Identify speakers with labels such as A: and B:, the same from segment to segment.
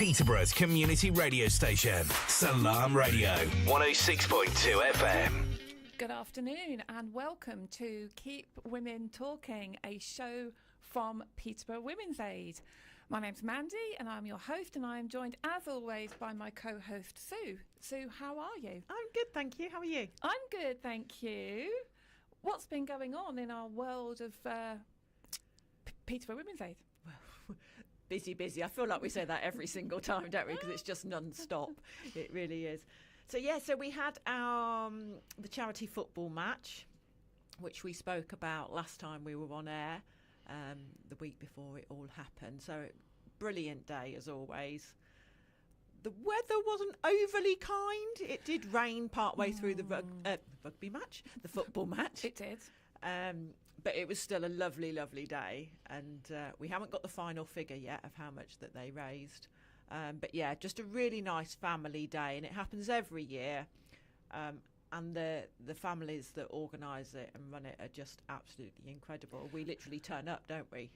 A: Peterborough's community radio station, Salaam Radio, 106.2 FM.
B: Good afternoon and welcome to Keep Women Talking, a show from Peterborough Women's Aid. My name's Mandy and I'm your host, and I am joined as always by my co-host Sue. Sue, how are you?
C: I'm good, thank you. How are you?
B: I'm good, thank you. What's been going on in our world of Peterborough Women's Aid?
C: Well, busy. I feel like we say that every single time, don't we? Because it's just non-stop. It really is. So we had the charity football match, which we spoke about last time we were on air, the week before it all happened. So brilliant day as always. The weather wasn't overly kind. It did rain partway through the rugby match, the football match.
B: It did.
C: But it was still a lovely, lovely day. And we haven't got the final figure yet of how much that they raised. But yeah, just a really nice family day. And it happens every year. And the families that organise it and run it are just absolutely incredible. We literally turn up, don't we?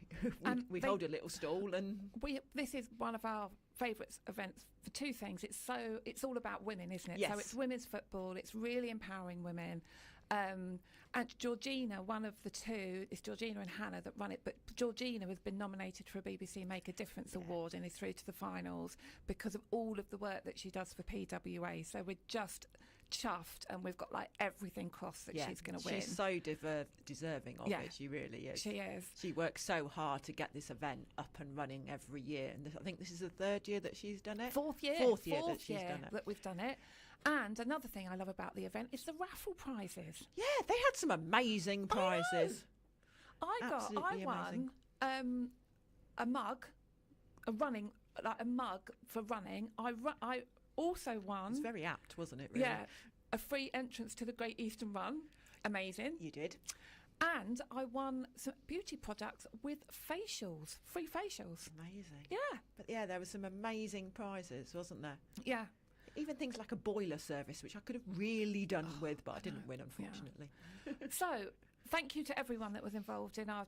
C: we hold a little stall and...
B: This is one of our favourite events for two things. It's all about women, isn't it?
C: Yes.
B: So it's women's football. It's really empowering women. And Georgina, one of the two, it's Georgina and Hannah that run it, but Georgina has been nominated for a BBC Make a Difference award and is through to the finals because of all of the work that she does for PWA. So we're just chuffed, and we've got like everything crossed that she's going to win.
C: She's so deserving of it. She really is.
B: She is.
C: She works so hard to get this event up and running every year, and I think this is the third year that she's done it.
B: Fourth year
C: that she's done it.
B: That we've done it. And another thing I love about the event is the raffle prizes.
C: Yeah, they had some amazing prizes.
B: I won a mug, a mug for running. I also won.
C: It's very apt, wasn't it? Really?
B: Yeah, a free entrance to the Great Eastern Run. Amazing.
C: You did.
B: And I won some beauty products with facials, free facials.
C: Amazing.
B: Yeah.
C: But yeah, there were some amazing prizes, wasn't there?
B: Yeah.
C: Even things like a boiler service, which I could have really done with, but I didn't win, unfortunately.
B: Yeah. So, thank you to everyone that was involved in our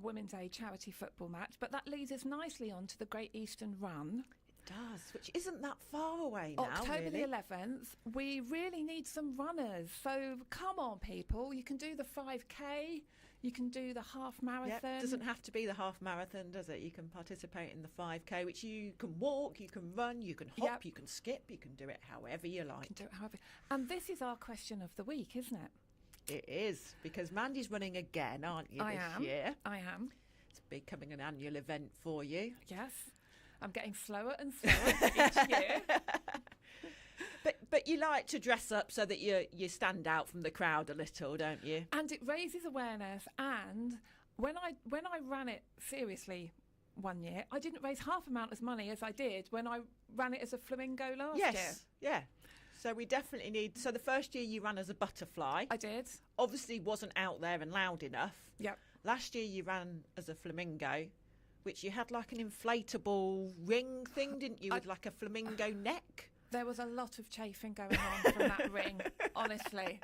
B: Women's Aid charity football match. But that leads us nicely on to the Great Eastern Run.
C: It does, which isn't that far away now,
B: October
C: really.
B: the 11th. We really need some runners. So, come on, people. You can do the 5K. You can do the half marathon.
C: It doesn't have to be the half marathon, does it? You can participate in the 5K, which you can walk, you can run, you can hop, you can skip, you can do it however you like.
B: You can do it however. And this is our question of the week, isn't it?
C: It is, because Mandy's running again, aren't you, this year?
B: I am.
C: It's becoming an annual event for you.
B: Yes. I'm getting slower and slower each year.
C: But you like to dress up so that you stand out from the crowd a little, don't you?
B: And it raises awareness. And when I ran it seriously one year, I didn't raise half amount as money as I did when I ran it as a flamingo last year.
C: Yeah. So we definitely need... So the first year you ran as a butterfly.
B: I did.
C: Obviously wasn't out there and loud enough.
B: Yep.
C: Last year you ran as a flamingo, which you had like an inflatable ring thing, didn't you, with like a flamingo neck?
B: There was a lot of chafing going on from that ring, honestly.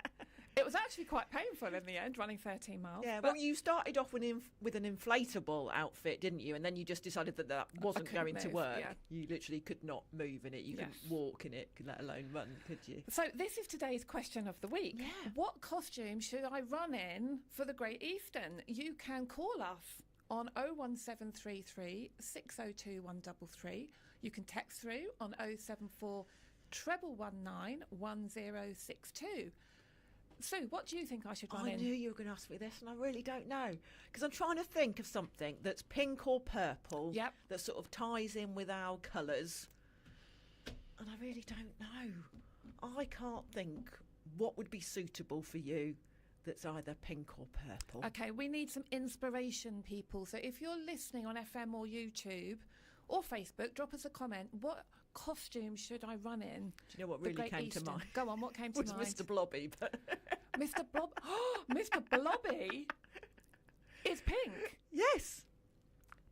B: It was actually quite painful in the end, running 13 miles.
C: Yeah, well, you started off with an inflatable outfit, didn't you? And then you just decided that wasn't going to work. Yeah. You literally could not move in it. You couldn't walk in it, let alone run, could you?
B: So this is today's question of the week.
C: Yeah.
B: What costume should I run in for the Great Eastern? You can call us on 01733 602 133. You can text through on 074 119 1062. Sue, what do you think I should run in?
C: I knew you were going to ask me this, and I really don't know. Because I'm trying to think of something that's pink or purple that sort of ties in with our colours. And I really don't know. I can't think what would be suitable for you that's either pink or purple.
B: OK, we need some inspiration, people. So if you're listening on FM or YouTube or Facebook, drop us a comment. What costume should I run in?
C: Do you know what really came to mind?
B: Go on, what came to mind?
C: Was Mr. Blobby. But
B: Mr. Blob. Oh, Mr. Blobby is pink.
C: Yes.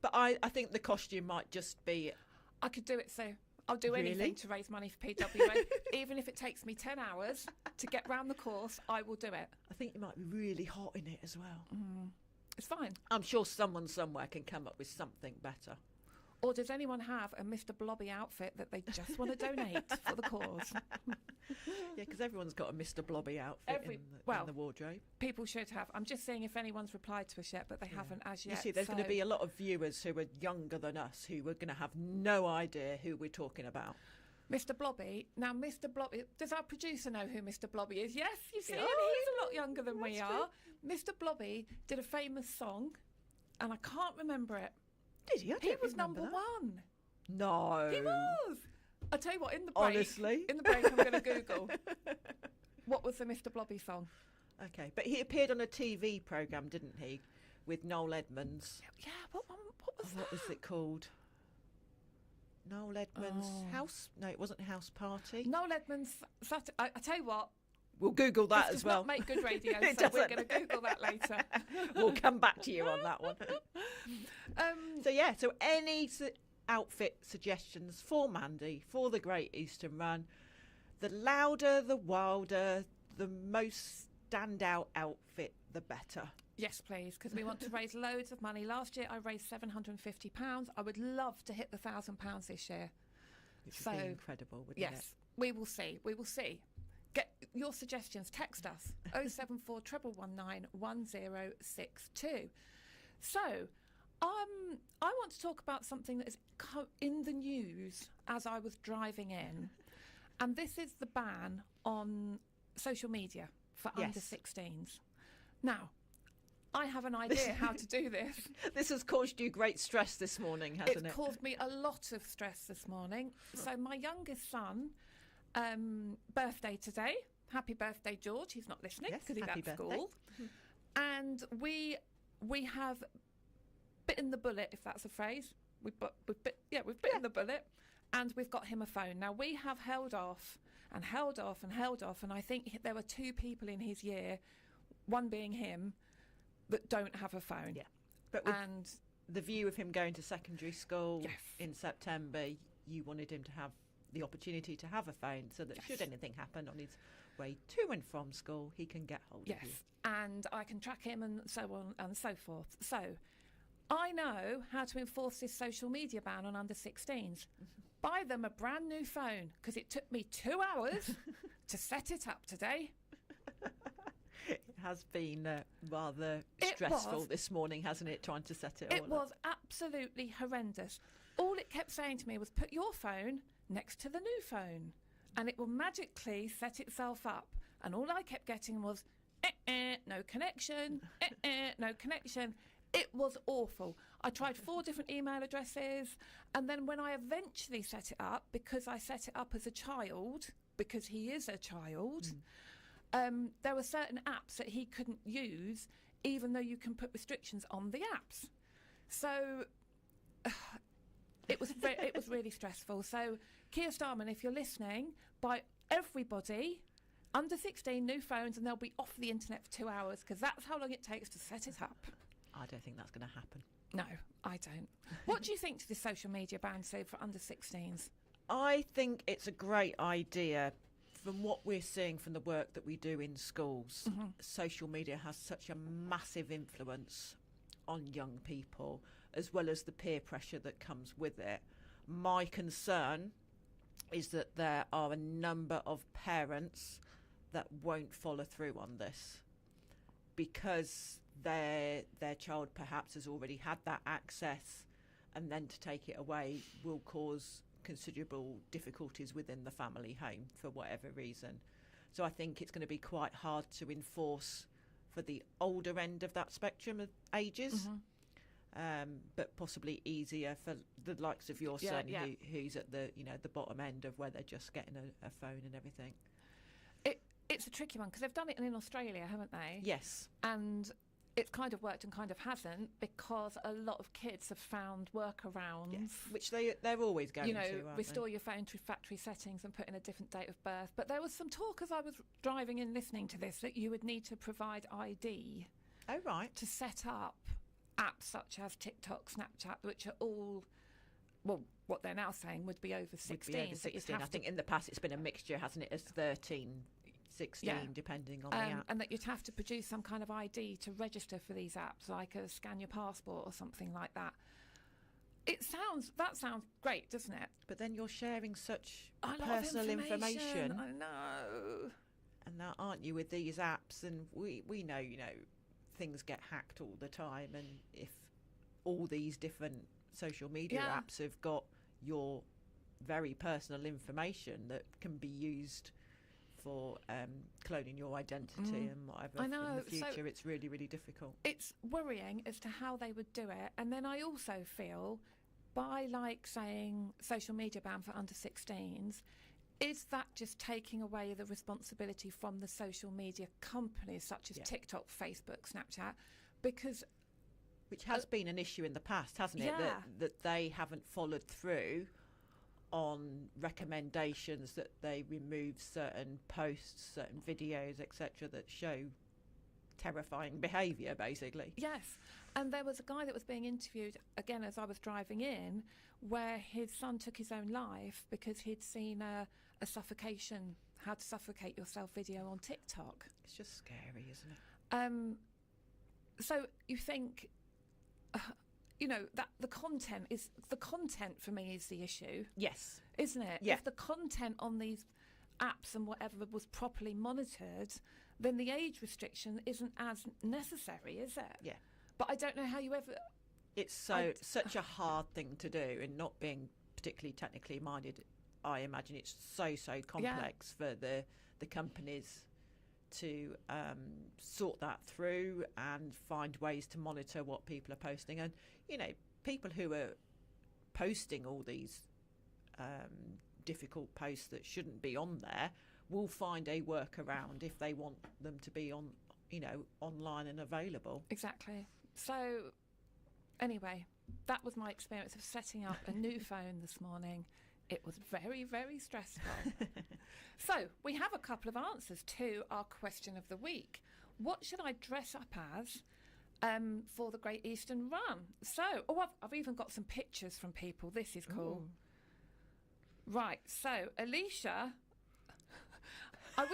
C: But I think the costume might just be...
B: I could do it, so I'll do anything to raise money for PWA. Even if it takes me 10 hours to get round the course, I will do it.
C: I think you might be really hot in it as well.
B: It's fine.
C: I'm sure someone somewhere can come up with something better.
B: Or does anyone have a Mr. Blobby outfit that they just want to donate for the cause?
C: Yeah, because everyone's got a Mr. Blobby outfit in the wardrobe.
B: People should have. I'm just seeing if anyone's replied to us yet, but they haven't as yet.
C: You see, there's going to be a lot of viewers who are younger than us who are going to have no idea who we're talking about.
B: Mr. Blobby. Now, Mr. Blobby, does our producer know who Mr. Blobby is? Yes, you see him. He's a lot younger than we are. Mr. Blobby did a famous song, and I can't remember it.
C: Did he?
B: He was number one.
C: No.
B: He was. I'll tell you what, in the break,
C: Honestly?
B: I'm going to Google what was the Mr. Blobby song.
C: Okay, but he appeared on a TV programme, didn't he, with Noel Edmonds?
B: Yeah, what was that?
C: What was it called? Noel Edmonds' house? No, it wasn't House Party.
B: Noel Edmonds. I tell you what.
C: We'll Google that
B: this
C: as well.
B: Does not make good radio,
C: It
B: so
C: doesn't.
B: we're going to Google that later.
C: We'll come back to you on that one. So any outfit suggestions for Mandy for the Great Eastern Run? The louder, the wilder, the most standout outfit, the better.
B: Yes, please, because we want to raise loads of money. Last year I raised £750. I would love to hit the £1,000 this year.
C: Which would be incredible, wouldn't it?
B: Yes, we will see. We will see. Get your suggestions. Text us 074 119 1062. So, I want to talk about something that is in the news as I was driving in, and this is the ban on social media for under 16s. Now, I have an idea how to do this.
C: This has caused you great stress this morning, hasn't it?
B: It's caused me a lot of stress this morning. So my youngest son, birthday today. Happy birthday, George. He's not listening because he's at school. And we have bitten the bullet, if that's a phrase. We've bitten the bullet, and we've got him a phone. Now, we have held off, and I think there were two people in his year, one being him, that don't have a phone.
C: Yeah. But with the view of him going to secondary school in September, you wanted him to have the opportunity to have a phone so that should anything happen on his way to and from school, he can get hold of you.
B: Yes, and I can track him and so on and so forth. So I know how to enforce this social media ban on under 16s. Buy them a brand new phone, because it took me 2 hours to set it up today.
C: It has been rather stressful this morning, hasn't it, trying to set it all up?
B: It was absolutely horrendous. All it kept saying to me was, put your phone next to the new phone and it will magically set itself up. And all I kept getting was, no connection, no connection. It was awful. I tried 4 different email addresses, and then when I eventually set it up, because I set it up as a child, because he is a child, there were certain apps that he couldn't use, even though you can put restrictions on the apps. So it was really stressful. So Keir Starmer, if you're listening, buy everybody under 16 new phones, and they'll be off the internet for 2 hours, because that's how long it takes to set it up.
C: I don't think that's going to happen.
B: No, I don't. What do you think to this social media ban, Sue, for under 16s?
C: I think it's a great idea. From what we're seeing from the work that we do in schools, social media has such a massive influence on young people, as well as the peer pressure that comes with it. My concern is that there are a number of parents that won't follow through on this because their child perhaps has already had that access, and then to take it away will cause considerable difficulties within the family home for whatever reason. So I think it's going to be quite hard to enforce for the older end of that spectrum of ages, but possibly easier for the likes of your son who's at the the bottom end of where they're just getting a phone and everything.
B: It's a tricky one because they've done it in Australia, haven't they?
C: Yes.
B: And it's kind of worked and kind of hasn't, because a lot of kids have found workarounds.
C: Which they're always going to, aren't
B: restore
C: they?
B: your phone to factory settings and put in a different date of birth. But there was some talk as I was driving in listening to this that you would need to provide ID.
C: Oh, right.
B: To set up apps such as TikTok, Snapchat, which are all, well, what they're now saying would be over 16.
C: Would be over 16. I think in the past it's been a mixture, hasn't it, as 13, 16, depending on the app.
B: And that you'd have to produce some kind of ID to register for these apps, like a scan your passport or something like that. That sounds great, doesn't it?
C: But then you're sharing such
B: A lot of
C: personal information.
B: I know.
C: And now, aren't you, with these apps? And we know, things get hacked all the time. And if all these different social media apps have got your very personal information that can be used for cloning your identity and whatever
B: I know.
C: in the future,
B: So
C: it's really, really difficult.
B: it's worrying as to how they would do it. And then I also feel, by saying social media ban for under 16s, is that just taking away the responsibility from the social media companies such as TikTok, Facebook, Snapchat? Because
C: which has been an issue in the past, hasn't it? That they haven't followed through on recommendations, that they remove certain posts, certain videos, etc., that show terrifying behaviour, basically.
B: Yes. And there was a guy that was being interviewed, again, as I was driving in, where his son took his own life because he'd seen a suffocation, how to suffocate yourself video on TikTok.
C: It's just scary, isn't it?
B: So you think, that the content for me is the issue.
C: Yes.
B: Isn't it?
C: Yeah.
B: If the content on these apps and whatever was properly monitored, then the age restriction isn't as necessary, is it?
C: Yeah.
B: But I don't know how you ever...
C: It's such a hard thing to do, and not being particularly technically minded, I imagine it's so complex for the companies to sort that through and find ways to monitor what people are posting. And, people who are posting all these difficult posts that shouldn't be on there will find a workaround if they want them to be on, online and available.
B: Exactly. So, anyway, that was my experience of setting up a new phone this morning. It was very, very stressful. So, we have a couple of answers to our question of the week. What should I dress up as for the Great Eastern Run? So, I've even got some pictures from people. This is cool. Ooh. Right, so, Alicia, I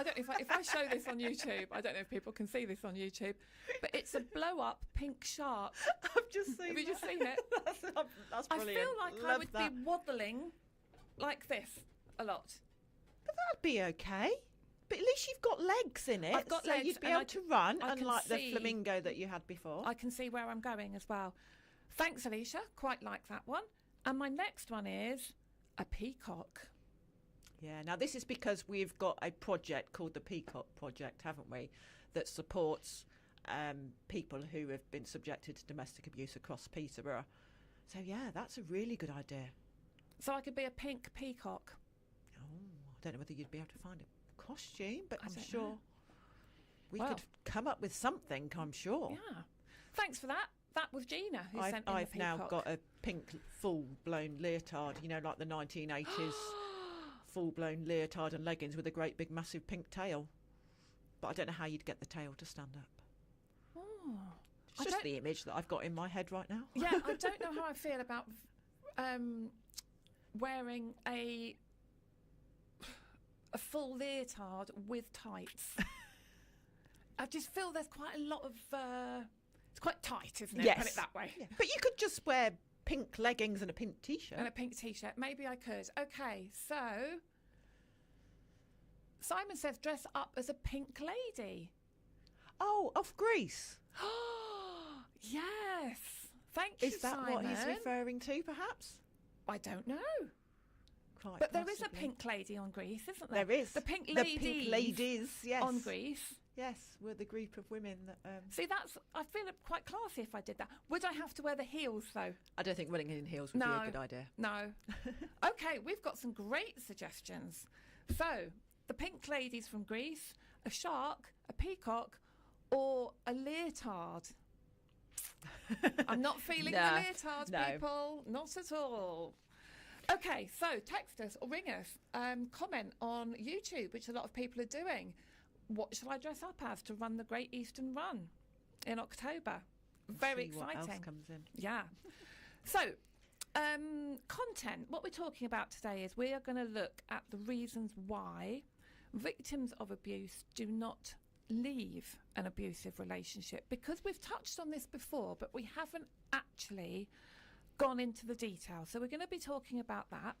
B: don't know if I show this on YouTube, I don't know if people can see this on YouTube, but it's a blow-up pink shark.
C: I've just seen
B: Have you just seen it?
C: That's brilliant.
B: I feel like I would be waddling like this a lot.
C: But that'd be okay. But at least you've got legs in it.
B: I've got legs,
C: you'd be able to run,
B: I
C: unlike the flamingo that you had before.
B: I can see where I'm going as well. Thanks, Alicia. Quite like that one. And my next one is a peacock.
C: Yeah, now this is because we've got a project called the Peacock Project, haven't we, that supports people who have been subjected to domestic abuse across Peterborough. So, yeah, that's a really good idea.
B: So I could be a pink peacock.
C: Oh, I don't know whether you'd be able to find a costume, but I'm sure
B: know.
C: we could come up with something, I'm sure.
B: Yeah. Thanks for that. That was Gina who sent in the
C: I've now
B: peacock.
C: got a pink full-blown leotard, like the 1980s. Full-blown leotard and leggings with a great big massive pink tail, but I don't know how you'd get the tail to stand up.
B: Oh,
C: it's just the image that I've got in my head right now.
B: Yeah, I don't know how I feel about wearing a full leotard with tights. I just feel there's quite a lot of it's quite tight, isn't it?
C: Yes.
B: Put it that way.
C: Yeah. But you could just wear pink leggings and a pink t-shirt.
B: And a pink t-shirt. Maybe I could. Okay, so Simon says dress up as a pink lady.
C: Oh, of Greece.
B: Yes. Thank you,
C: Is that
B: Simon.
C: what he's referring to, perhaps?
B: I don't know.
C: Quite
B: but
C: possibly.
B: there is a pink lady on Greece, isn't there?
C: There is.
B: The pink
C: ladies, yes.
B: on Greece.
C: Yes, we're the group of women that...
B: See, I feel quite classy if I did that. Would I have to wear the heels, though?
C: I don't think running in heels would be a good idea.
B: No. Okay, we've got some great suggestions. So, the pink ladies from Greece, a shark, a peacock, or a leotard. I'm not feeling the leotard, people. Not at all. Okay, so text us or ring us. Comment on YouTube, which a lot of people are doing. What shall I dress up as to run the Great Eastern Run in October? Very exciting.
C: What else comes in?
B: Yeah. So, content. What we're talking about today is we are going to look at the reasons why victims of abuse do not leave an abusive relationship, because we've touched on this before, but we haven't actually gone into the detail. So we're going to be talking about that.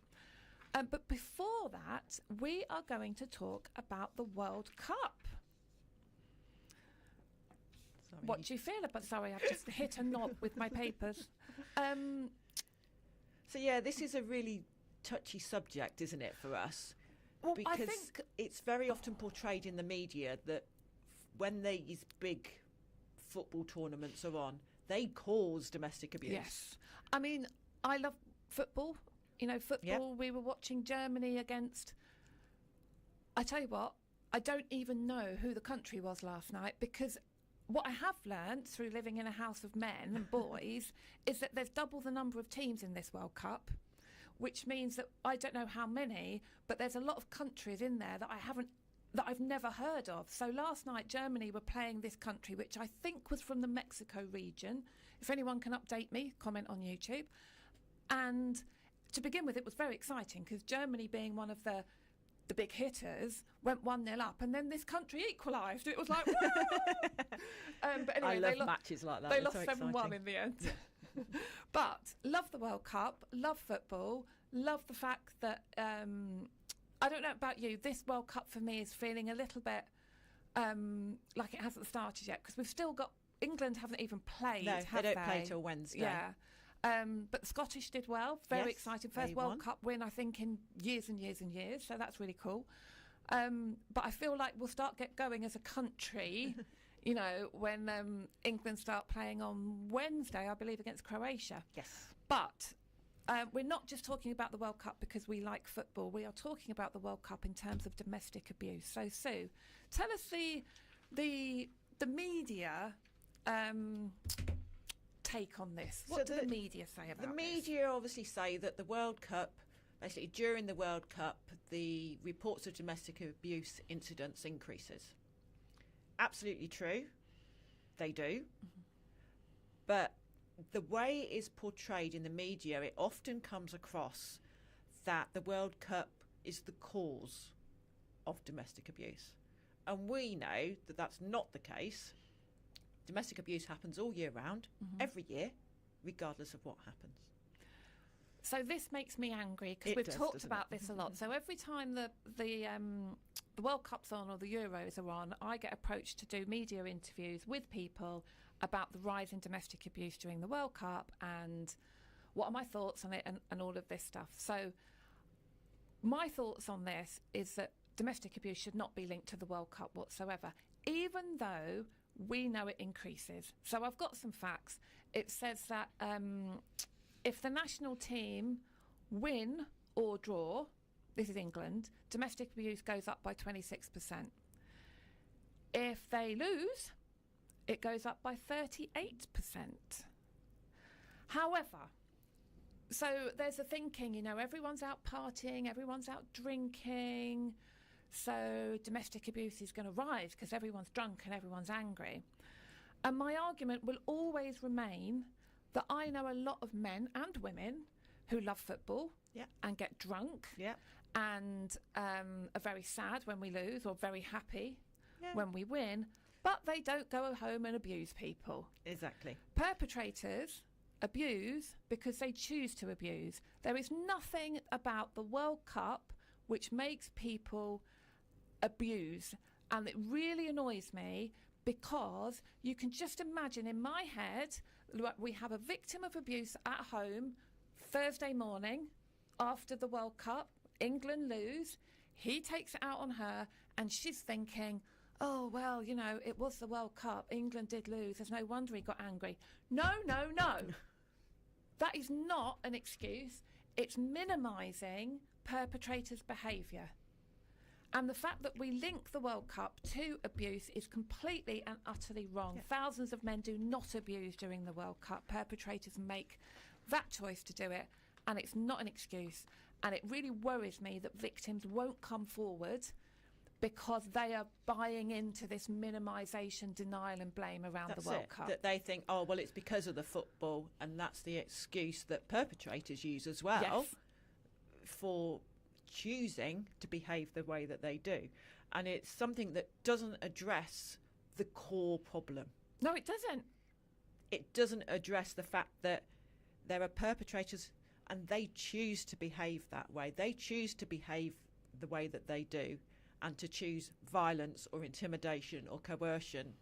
B: But before that, we are going to talk about the World Cup.
C: Sorry.
B: What do you feel about? Sorry, I've just hit a knob with my papers.
C: So yeah, this is a really touchy subject, isn't it, for us?
B: Well,
C: Because
B: I think
C: it's very often portrayed in the media that when these big football tournaments are on, they cause domestic abuse.
B: yes. I mean, I love football. You know, football. We were watching Germany against. I tell you what, I don't even know who the country was last night, because what I have learnt through living in a house of men and boys is that there's double the number of teams in this World Cup, which means that I don't know how many, but there's a lot of countries in there that I've never heard of. So last night Germany were playing this country, which I think was from the Mexico region. If anyone can update me, comment on YouTube. And to begin with, it was very exciting because Germany, being one of the big hitters, went 1-0 up, and then this country equalised. It was like, woo! But anyway,
C: I love matches like that.
B: They
C: They're
B: lost
C: so
B: 7-1
C: exciting.
B: in the end. But love the World Cup, love football, love the fact that, I don't know about you, this World Cup for me is feeling a little bit like it hasn't started yet, because we've still got, England haven't even played,
C: No,
B: have
C: they don't play till Wednesday.
B: Yeah. But the Scottish did well. Very
C: Yes,
B: exciting.
C: they
B: First World
C: won.
B: Cup win, I think, in years and years and years. So that's really cool. But I feel like we'll start get going as a country, you know, when England start playing on Wednesday, I believe, against Croatia.
C: Yes.
B: But we're not just talking about the World Cup because we like football. We are talking about the World Cup in terms of domestic abuse. So, Sue, tell us the media take on this. What do the media say about
C: The
B: this?
C: media obviously say that the World Cup, basically during the World Cup, the reports of domestic abuse incidents increases. Absolutely true. They do. But the way it is portrayed in the media, it often comes across that the World Cup is the cause of domestic abuse. And we know that that's not the case. Domestic abuse happens all year round, every year, regardless of what happens.
B: So this makes me angry because
C: It
B: we've
C: does,
B: talked
C: doesn't
B: about
C: it?
B: this a lot. So every time the World Cup's on or the Euros are on, I get approached to do media interviews with people about the rise in domestic abuse during the World Cup and what are my thoughts on it and all of this stuff. So my thoughts on this is that domestic abuse should not be linked to the World Cup whatsoever, even though we know it increases. So I've got some facts. It says that if the national team win or draw, this is England, domestic abuse goes up by 26%. If they lose, it goes up by 38%. However, so there's a thinking, you know, everyone's out partying, everyone's out drinking, so domestic abuse is going to rise because everyone's drunk and everyone's angry. And my argument will always remain that I know a lot of men and women who love football and get drunk and are very sad when we lose or very happy when we win, but they don't go home and abuse people.
C: Exactly.
B: Perpetrators abuse because they choose to abuse. There is nothing about the World Cup which makes people abuse, and it really annoys me because you can just imagine in my head, we have a victim of abuse at home Thursday morning after the World Cup, England lose, he takes it out on her and she's thinking, oh, well, you know, it was the World Cup, England did lose, there's no wonder he got angry. No. That is not an excuse. It's minimising perpetrators' behaviour. And the fact that we link the World Cup to abuse is completely and utterly wrong.
C: Yeah.
B: Thousands of men do not abuse during the World Cup. Perpetrators make that choice to do it, and it's not an excuse. And it really worries me that victims won't come forward because they are buying into this minimisation, denial and blame around the World Cup.
C: That they think, oh, well, it's because of the football, and that's the excuse that perpetrators use as well for choosing to behave the way that they do. And it's something that doesn't address the core problem.
B: No, it doesn't.
C: It doesn't address the fact that there are perpetrators, and they choose to behave that way. They choose to behave the way that they do, and to choose violence or intimidation or coercion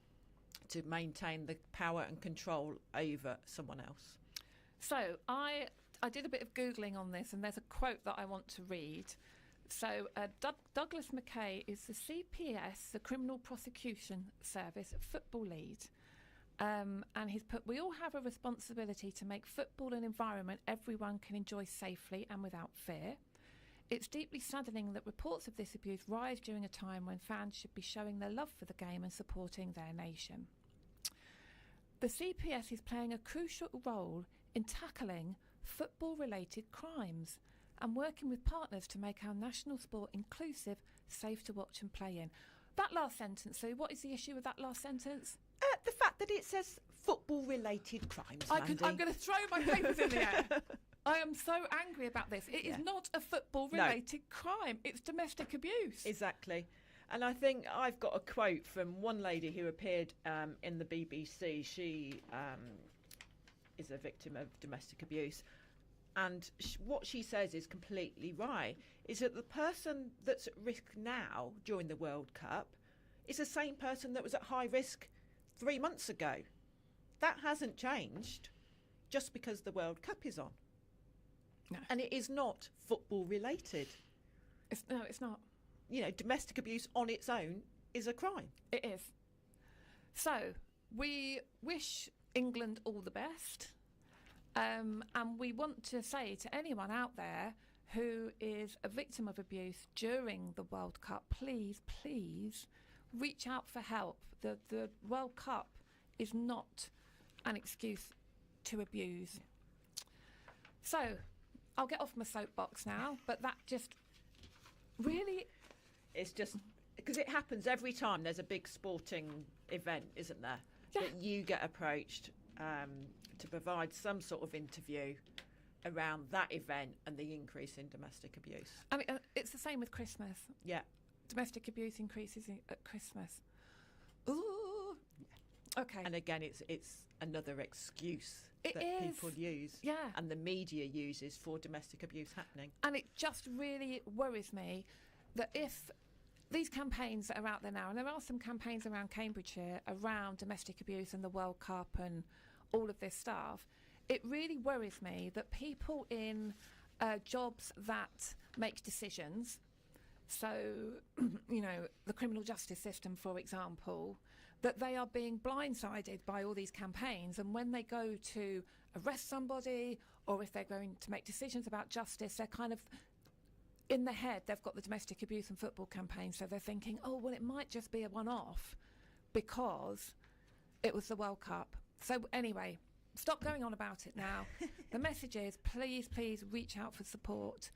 C: to maintain the power and control over someone else.
B: So I did a bit of Googling on this, and there's a quote that I want to read. So Douglas McKay is the CPS, the Criminal Prosecution Service, football lead. And he's put, we all have a responsibility to make football an environment everyone can enjoy safely and without fear. It's deeply saddening that reports of this abuse rise during a time when fans should be showing their love for the game and supporting their nation. The CPS is playing a crucial role in tackling football-related crimes and working with partners to make our national sport inclusive, safe to watch and play in. That last sentence, Sue, what is the issue with that last sentence?
C: The fact that it says football-related crimes, Mandy.
B: I'm going to throw my papers in the air. I am so angry about this. It is not a football-related crime. It's domestic abuse.
C: Exactly. And I think I've got a quote from one lady who appeared in the BBC. She is a victim of domestic abuse. And what she says is completely right, is that the person that's at risk now during the World Cup is the same person that was at high risk 3 months ago. That hasn't changed just because the World Cup is on.
B: No.
C: And it is not football related.
B: It's not.
C: You know, domestic abuse on its own is a crime.
B: It is. So we wish England all the best. And we want to say to anyone out there who is a victim of abuse during the World Cup, please, please reach out for help. The World Cup is not an excuse to abuse. So I'll get off my soapbox now, but that just really...
C: It's just because it happens every time there's a big sporting event, isn't there? Yeah. That you get approached to provide some sort of interview around that event and the increase in domestic abuse.
B: I mean, it's the same with Christmas.
C: Yeah.
B: Domestic abuse increases at Christmas. Ooh. Okay.
C: And again, it's another excuse that people use.
B: Yeah.
C: And the media uses for domestic abuse happening.
B: And it just really worries me that if these campaigns that are out there now, and there are some campaigns around Cambridgeshire around domestic abuse and the World Cup and all of this stuff, it really worries me that people in jobs that make decisions, so, you know, the criminal justice system, for example, that they are being blindsided by all these campaigns, and when they go to arrest somebody or if they're going to make decisions about justice, they're kind of in their head, they've got the domestic abuse and football campaign, so they're thinking, oh, well, it might just be a one-off because it was the World Cup. So anyway, stop going on about it now. The message is, please, please reach out for support.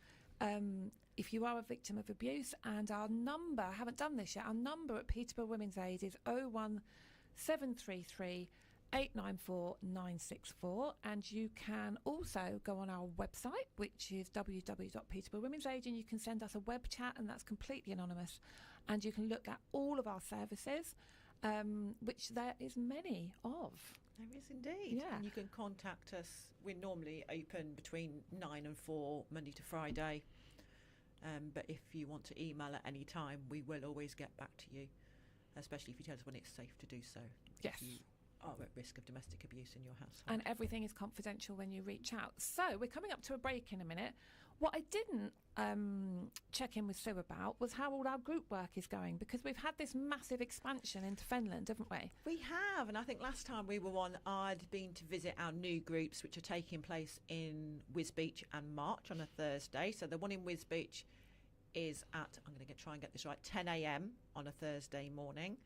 B: If you are a victim of abuse, and our number, I haven't done this yet, our number at Peterborough Women's Aid is 01733 894 964, and you can also go on our website, which is www.Peterborough Women's Aid, and you can send us a web chat, and that's completely anonymous, and you can look at all of our services, which there is many of.
C: There is indeed.
B: Yeah.
C: And you can contact us. We're normally open between 9 and 4, Monday to Friday. But if you want to email at any time, we will always get back to you, especially if you tell us when it's safe to do so.
B: Yes.
C: If you are at risk of domestic abuse in your household.
B: And everything is confidential when you reach out. So we're coming up to a break in a minute. What I didn't check in with Sue about was how all our group work is going, because we've had this massive expansion into Fenland, haven't we?
C: We have, and I think last time we were on, I'd been to visit our new groups, which are taking place in Wisbech and March on a Thursday. So the one in Wisbech is at, I'm going to try and get this right, 10 a.m. on a Thursday morning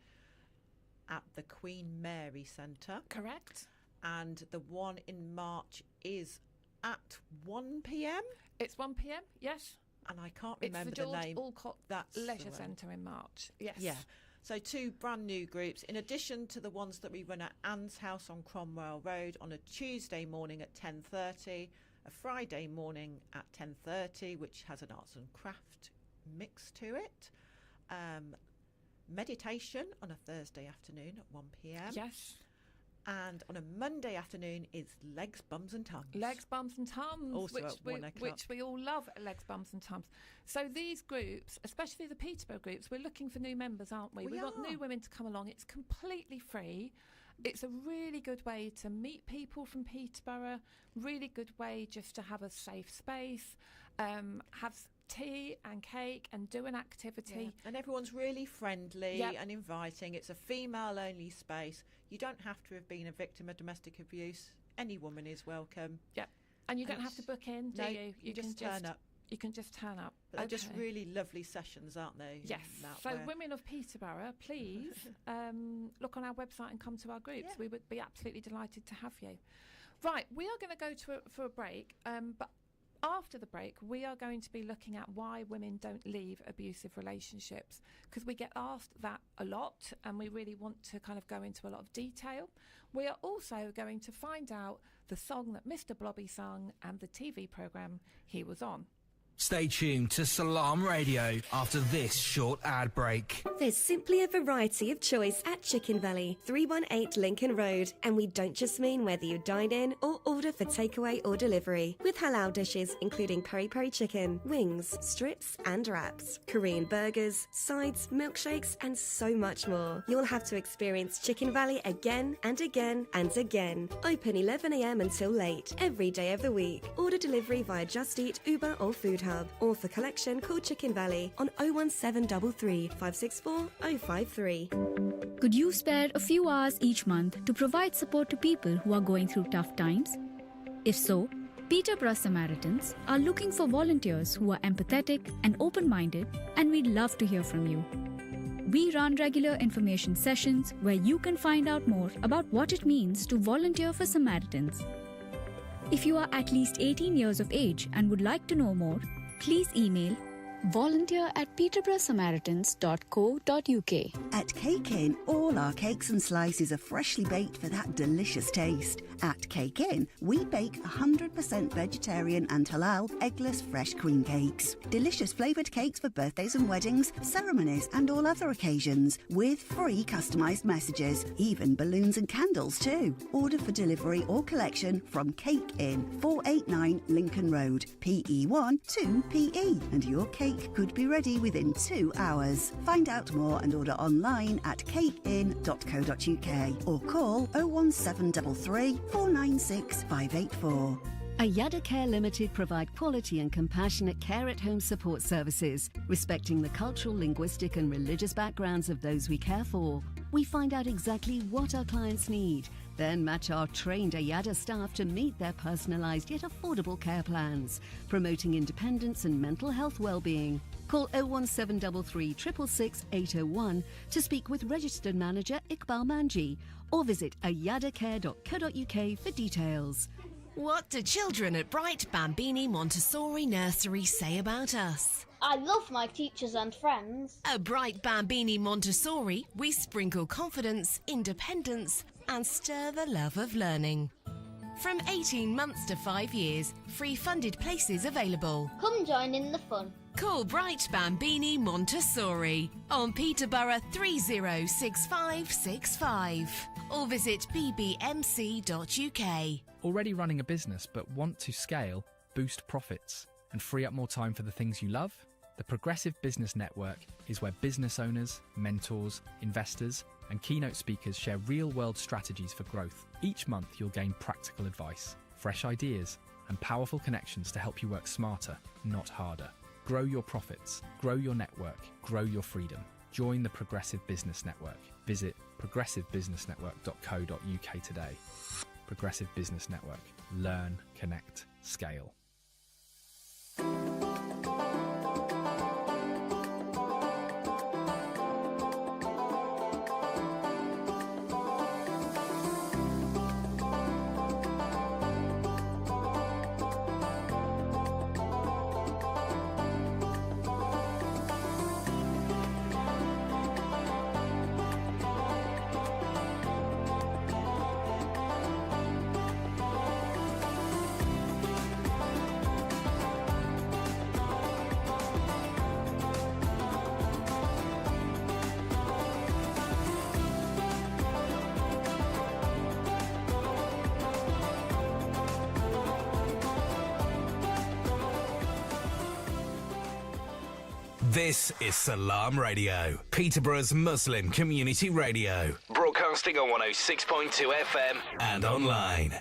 C: at the Queen Mary Centre.
B: Correct.
C: And the one in March is at 1 p.m.
B: It's 1 p.m, yes.
C: And I can't remember
B: the
C: name.
B: It's the George Alcott
C: That's
B: Leisure Centre in March. Yes.
C: Yeah. So 2 brand new groups, in addition to the ones that we run at Anne's House on Cromwell Road on a Tuesday morning at 10:30, a Friday morning at 10:30, which has an arts and craft mix to it. Meditation on a Thursday afternoon at 1 p.m.
B: Yes.
C: And on a Monday afternoon is Legs, Bums and Tums.
B: Legs, Bums and Tums,
C: Also at 1 o'clock.
B: which we all love at Legs, Bums and Tums. So these groups, especially the Peterborough groups, we're looking for new members, aren't we? We want new women to come along. It's completely free. It's a really good way to meet people from Peterborough, really good way just to have a safe space, have tea and cake and do an activity.
C: Yeah. And everyone's really friendly
B: Yep.
C: and inviting. It's a female-only space. You don't have to have been a victim of domestic abuse. Any woman is welcome.
B: Yep. And you don't have to book in, do you?
C: You just
B: can
C: turn up.
B: You can just turn up.
C: But they're just really lovely sessions, aren't they?
B: Yes. So Women of Peterborough, please look on our website and come to our groups.
C: Yeah.
B: We would be absolutely delighted to have you. Right, we are going to go for a break, but after the break, we are going to be looking at why women don't leave abusive relationships, because we get asked that a lot and we really want to kind of go into a lot of detail. We are also going to find out the song that Mr. Blobby sung and the TV programme he was on.
A: Stay tuned to Salaam Radio after this short ad break.
D: There's simply a variety of choice at Chicken Valley, 318 Lincoln Road. And we don't just mean whether you dine in or order for takeaway or delivery. With halal dishes including peri-peri chicken, wings, strips and wraps, Korean burgers, sides, milkshakes and so much more. You'll have to experience Chicken Valley again and again and again. Open 11 a.m. until late, every day of the week. Order delivery via Just Eat, Uber or Food Hub, or for collection call Chicken Valley on 01733 564 053.
E: Could you spare a few hours each month to provide support to people who are going through tough times? If so, Peterborough Samaritans are looking for volunteers who are empathetic and open-minded, and we'd love to hear from you. We run regular information sessions where you can find out more about what it means to volunteer for Samaritans. If you are at least 18 years of age and would like to know more, please email volunteer@peterboroughsamaritans.co.uk.
F: At Cake Inn, all our cakes and slices are freshly baked for that delicious taste. At Cake Inn, we bake 100% vegetarian and halal eggless fresh queen cakes. Delicious flavoured cakes for birthdays and weddings, ceremonies and all other occasions, with free customised messages, even balloons and candles too. Order for delivery or collection from Cake Inn, 489 Lincoln Road, PE1 2PE, and your cake could be ready within 2 hours. Find out more and order online at cakeinn.co.uk or call 01733 496 584.
G: Ayada Care Limited provide quality and compassionate care at home support services, respecting the cultural, linguistic and religious backgrounds of those we care for. We find out exactly what our clients need, then match our trained Ayada staff to meet their personalised yet affordable care plans, promoting independence and mental health well-being. Call 01733 666 801 to speak with registered manager Iqbal Manji, or visit ayadacare.co.uk for details.
H: What do children at Bright Bambini Montessori Nursery say about us?
I: I love my teachers and friends.
H: At Bright Bambini Montessori, we sprinkle confidence, independence, and stir the love of learning. From 18 months to 5 years, free funded places available.
I: Come join in the fun.
H: Call Bright Bambini Montessori on Peterborough 306565 or visit bbmc.uk.
J: Already running a business but want to scale, boost profits, and free up more time for the things you love? The Progressive Business Network is where business owners, mentors, investors, and keynote speakers share real-world strategies for growth. Each month you'll gain practical advice, fresh ideas, and powerful connections to help you work smarter, not harder. Grow your profits, grow your network, grow your freedom. Join the Progressive Business Network. Visit progressivebusinessnetwork.co.uk today. Progressive Business Network. Learn, connect, scale.
A: This is Salaam Radio, Peterborough's Muslim community radio. Broadcasting on 106.2 FM and online.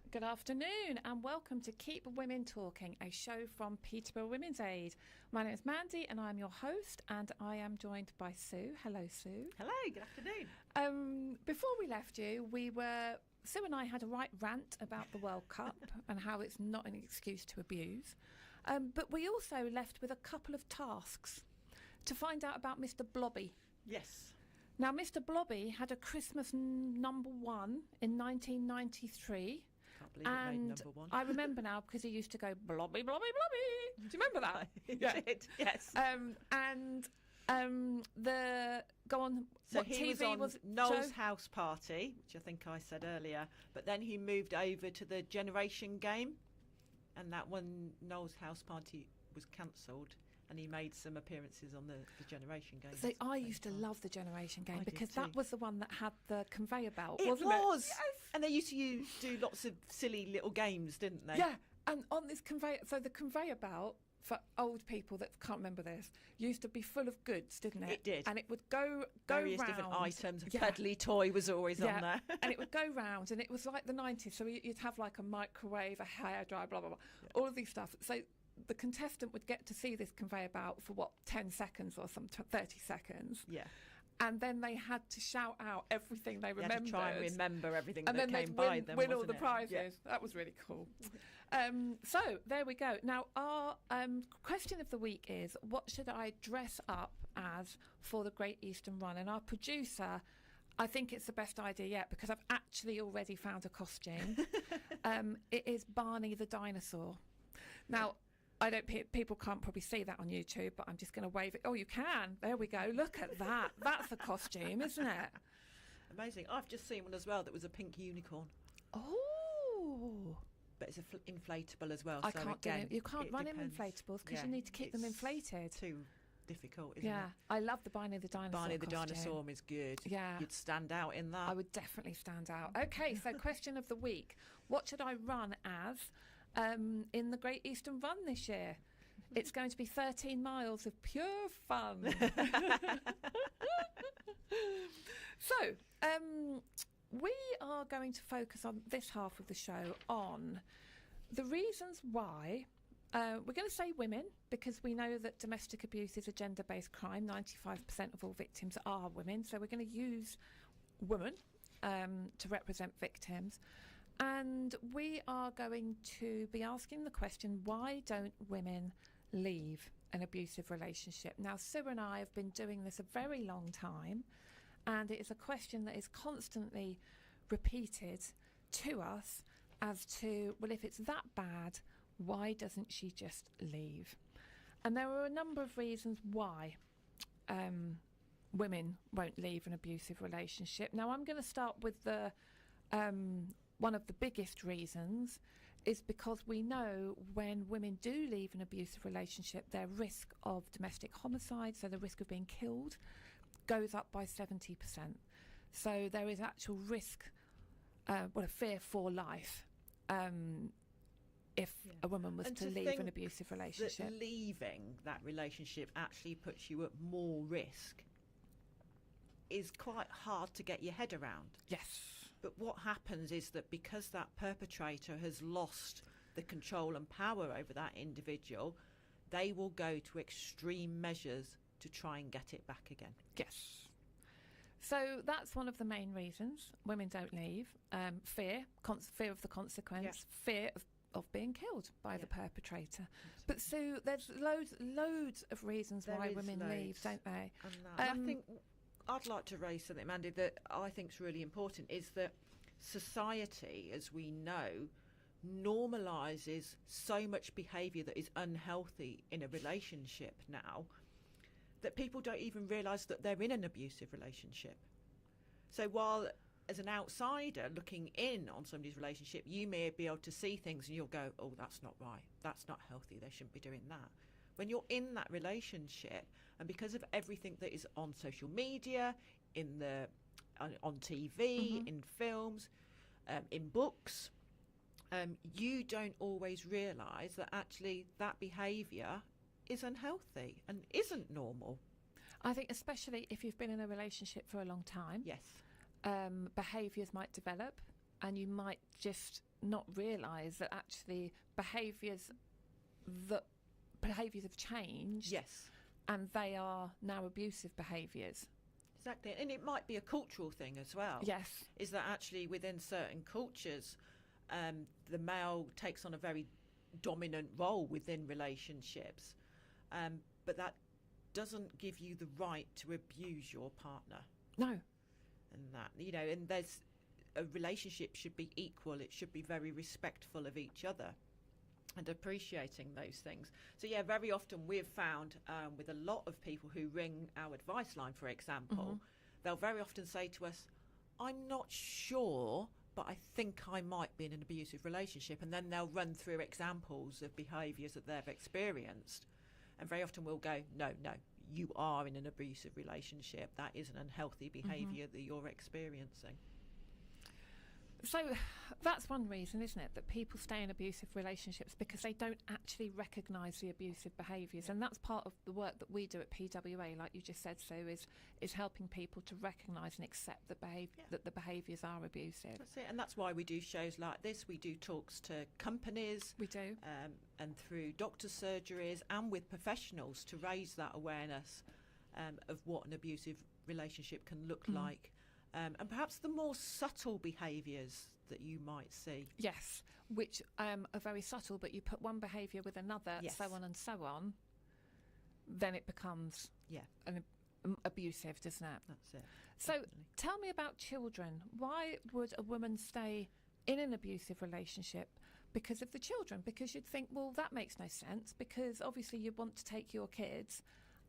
B: Good afternoon and welcome to Keep Women Talking, a show from Peterborough Women's Aid. My name is Mandy and I'm your host, and I am joined by Sue. Hello, Sue.
C: Hello, good afternoon.
B: Before we left you, Sue and I had a right rant about the World Cup and how it's not an excuse to abuse. But we also left with a couple of tasks to find out about Mr. Blobby.
C: Yes.
B: Now, Mr. Blobby had a Christmas number one in 1993. And I remember now because he used to go blobby, blobby, blobby. Do you remember that?
C: Yeah. Did, yes.
B: What
C: he
B: TV
C: was on Noel's House Party, which I think I said earlier, but then he moved over to the Generation Game, and that one Noel's House Party was cancelled. And he made some appearances on the Generation Game.
B: So I used to love the Generation Game because that was the one that had the conveyor belt,
C: wasn't
B: it?
C: It was. Yes. And they used to do lots of silly little games, didn't they?
B: Yeah. And on this conveyor, so the conveyor belt, for old people that can't remember this, used to be full of goods, didn't it?
C: It did.
B: And it would go
C: Various
B: round.
C: Different items. A cuddly toy was always on there.
B: And it would go round, and it was like the 90s. So you'd have like a microwave, a hairdryer, blah, blah, blah. Yeah. All of these stuff. So the contestant would get to see this conveyor belt for 10 seconds or 30 seconds.
C: Yeah.
B: And then they had to shout out everything they remembered.
C: Had to try and remember everything
B: and
C: that
B: then
C: came by them.
B: Win all the prizes.
C: Yeah.
B: That was really cool. So there we go. Now our question of the week is: what should I dress up as for the Great Eastern Run? And our producer, I think it's the best idea yet because I've actually already found a costume. It is Barney the dinosaur. Now, people can't probably see that on YouTube, but I'm just going to wave it. Oh, you can. There we go. Look at that. That's a costume, isn't it?
C: Amazing. I've just seen one as well that was a pink unicorn.
B: Oh.
C: But it's inflatable as well.
B: I can't do it. You can't run in inflatables because you need to keep them inflated.
C: Too difficult, isn't it?
B: Yeah. I love the Barney the dinosaur
C: Barney the
B: costume.
C: dinosaur is good.
B: Yeah.
C: You'd stand out in that.
B: I would definitely stand out. Okay, so question of the week. What should I run as in the Great Eastern Run this year? It's going to be 13 miles of pure fun. So, we are going to focus on this half of the show on the reasons why. We're going to say women because we know that domestic abuse is a gender-based crime. 95% of all victims are women. So we're going to use women to represent victims. And we are going to be asking the question, why don't women leave an abusive relationship? Now, Sue and I have been doing this a very long time, and it is a question that is constantly repeated to us as to, well, if it's that bad, why doesn't she just leave? And there are a number of reasons why women won't leave an abusive relationship. Now, I'm going to start with the one of the biggest reasons is because we know when women do leave an abusive relationship, their risk of domestic homicide, so the risk of being killed, goes up by 70%. So there is actual risk, a fear for life if a woman was to leave an abusive relationship.
C: That leaving that relationship actually puts you at more risk is quite hard to get your head around.
B: Yes.
C: But what happens is that because that perpetrator has lost the control and power over that individual, they will go to extreme measures to try and get it back again.
B: Yes. So that's one of the main reasons women don't leave. Fear of the consequence, fear of being killed by the perpetrator. But Sue, there's loads of reasons why women leave, don't they?
C: And I think I'd like to raise something, Mandy, that I think is really important, is that society, as we know, normalises so much behaviour that is unhealthy in a relationship now that people don't even realise that they're in an abusive relationship. So while as an outsider looking in on somebody's relationship, you may be able to see things and you'll go, oh, that's not right, that's not healthy, they shouldn't be doing that. When you're in that relationship, and because of everything that is on social media, on TV, in films, in books, you don't always realise that actually that behaviour is unhealthy and isn't normal.
B: I think especially if you've been in a relationship for a long time.
C: Yes.
B: Behaviours might develop, and you might just not realise that actually behaviours have changed.
C: Yes.
B: And they are now abusive behaviours.
C: Exactly. And it might be a cultural thing as well.
B: Yes.
C: Is that actually within certain cultures, the male takes on a very dominant role within relationships, but that doesn't give you the right to abuse your partner.
B: No.
C: And that, you know, and a relationship should be equal. It should be very respectful of each other and appreciating those things. So yeah, very often we've found with a lot of people who ring our advice line, for example, they'll very often say to us, I'm not sure, but I think I might be in an abusive relationship. And then they'll run through examples of behaviours that they've experienced. And very often we'll go, no, you are in an abusive relationship. That is an unhealthy behaviour that you're experiencing.
B: So that's one reason, isn't it, that people stay in abusive relationships, because they don't actually recognise the abusive behaviours. And that's part of the work that we do at PWA, like you just said, Sue, is helping people to recognise and accept that the behaviours are abusive.
C: That's it, and that's why we do shows like this. We do talks to companies.
B: We do.
C: And through doctors' surgeries and with professionals to raise that awareness of what an abusive relationship can look like. And perhaps the more subtle behaviours that you might see.
B: Yes, which are very subtle, but you put one behaviour with another, so on and so on, then it becomes abusive, doesn't it?
C: That's it.
B: So tell me about children. Why would a woman stay in an abusive relationship? Because of the children? Because you'd think, well, that makes no sense, because obviously you want to take your kids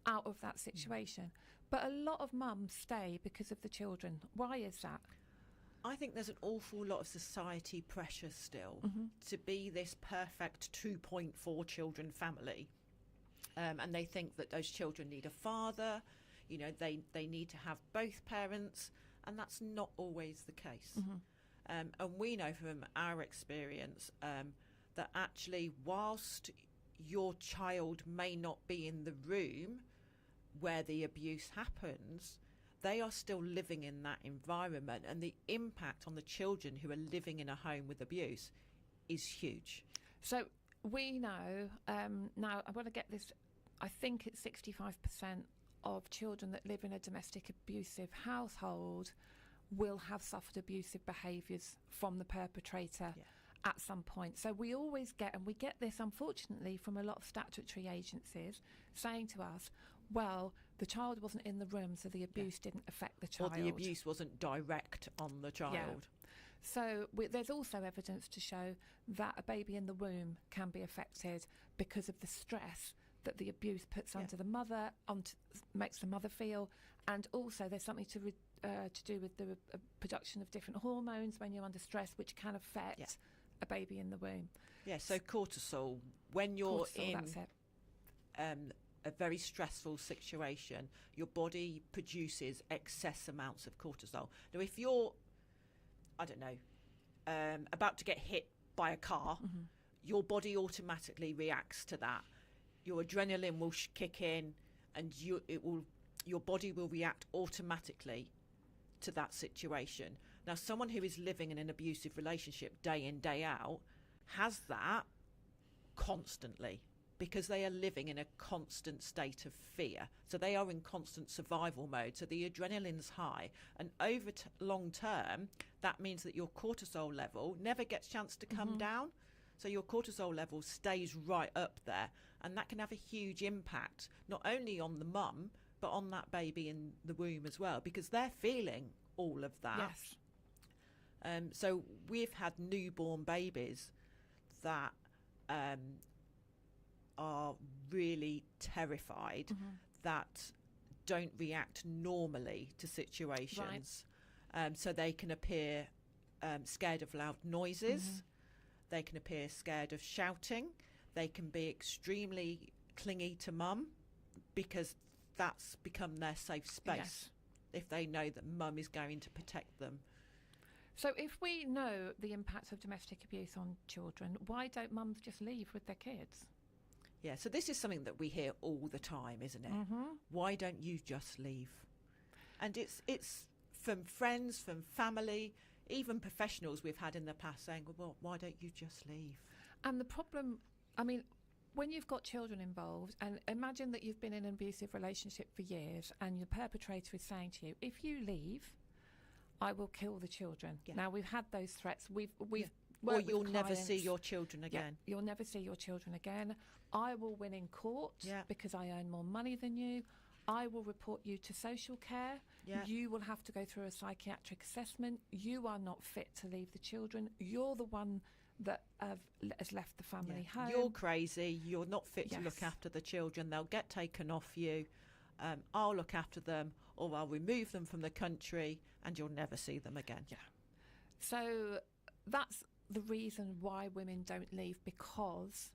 B: out of that situation. But a lot of mums stay because of the children. Why is that?
C: I think there's an awful lot of society pressure still to be this perfect 2.4 children family. And they think that those children need a father, you know, they need to have both parents, and that's not always the case. And we know from our experience that actually whilst your child may not be in the room where the abuse happens, they are still living in that environment, and the impact on the children who are living in a home with abuse is huge.
B: So we know, now I want to get this, I think it's 65% of children that live in a domestic abusive household will have suffered abusive behaviours from the perpetrator at some point. So we always get, and we get this unfortunately from a lot of statutory agencies saying to us, well, the child wasn't in the room, so the abuse didn't affect the child.
C: Or the abuse wasn't direct on the child.
B: Yeah. So there's also evidence to show that a baby in the womb can be affected because of the stress that the abuse puts under the mother, makes the mother feel, and also there's something to do with the production of different hormones when you're under stress, which can affect a baby in the womb.
C: Yeah, so cortisol, when you're in a very stressful situation, your body produces excess amounts of cortisol. Now, if you're, I don't know, about to get hit by a car, your body automatically reacts to that. Your adrenaline will kick in, and your body will react automatically to that situation. Now, someone who is living in an abusive relationship day in, day out has that constantly, because they are living in a constant state of fear. So they are in constant survival mode. So the adrenaline's high. And over long term, that means that your cortisol level never gets a chance to come down. So your cortisol level stays right up there. And that can have a huge impact, not only on the mum, but on that baby in the womb as well, because they're feeling all of that.
B: Yes.
C: So we've had newborn babies that are really terrified, that don't react normally to situations. So they can appear scared of loud noises. They can appear scared of shouting. They can be extremely clingy to mum, because that's become their safe space if they know that mum is going to protect them.
B: So if we know the impact of domestic abuse on children, why don't mums just leave with their kids?
C: Yeah, so this is something that we hear all the time, isn't it? Why don't you just leave? And it's from friends, from family, even professionals we've had in the past saying, well, why don't you just leave?
B: And the problem, I mean, when you've got children involved, and imagine that you've been in an abusive relationship for years and your perpetrator is saying to you, if you leave, I will kill the children. Yeah. Now, we've had those threats. We've
C: or you'll never see your children again.
B: Yeah, you'll never see your children again. I will win in court because I earn more money than you. I will report you to social care. Yeah. You will have to go through a psychiatric assessment. You are not fit to leave the children. You're the one that has left the family home.
C: You're crazy. You're not fit to look after the children. They'll get taken off you. I'll look after them, or I'll remove them from the country, and you'll never see them again.
B: Yeah. So that's the reason why women don't leave, because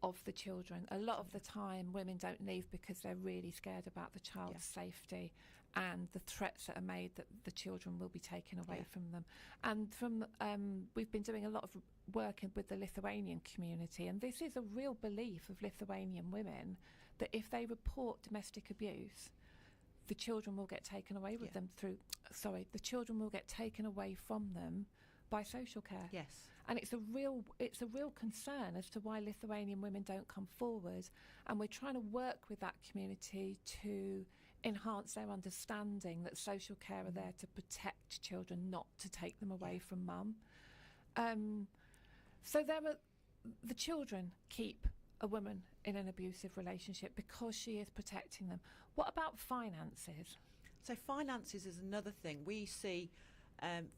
B: of the children. A lot of the time women don't leave because they're really scared about the child's safety and the threats that are made that the children will be taken away from them. And from we've been doing a lot of work with the Lithuanian community, and this is a real belief of Lithuanian women that if they report domestic abuse, the children will get taken away with them the children will get taken away from them by social care.
C: Yes.
B: And it's a real concern as to why Lithuanian women don't come forward, and we're trying to work with that community to enhance their understanding that social care are there to protect children, not to take them away from mum. So the children keep a woman in an abusive relationship because she is protecting them. What about finances?
C: So finances is another thing. We see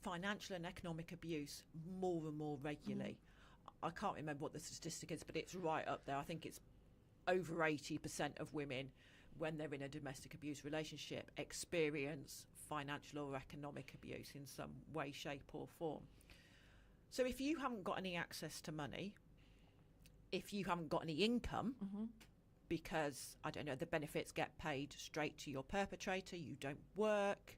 C: financial and economic abuse more and more regularly. I can't remember what the statistic is, but it's right up there. I think it's over 80% of women, when they're in a domestic abuse relationship, experience financial or economic abuse in some way, shape or form. So if you haven't got any access to money, if you haven't got any income, because, I don't know, the benefits get paid straight to your perpetrator, you don't work,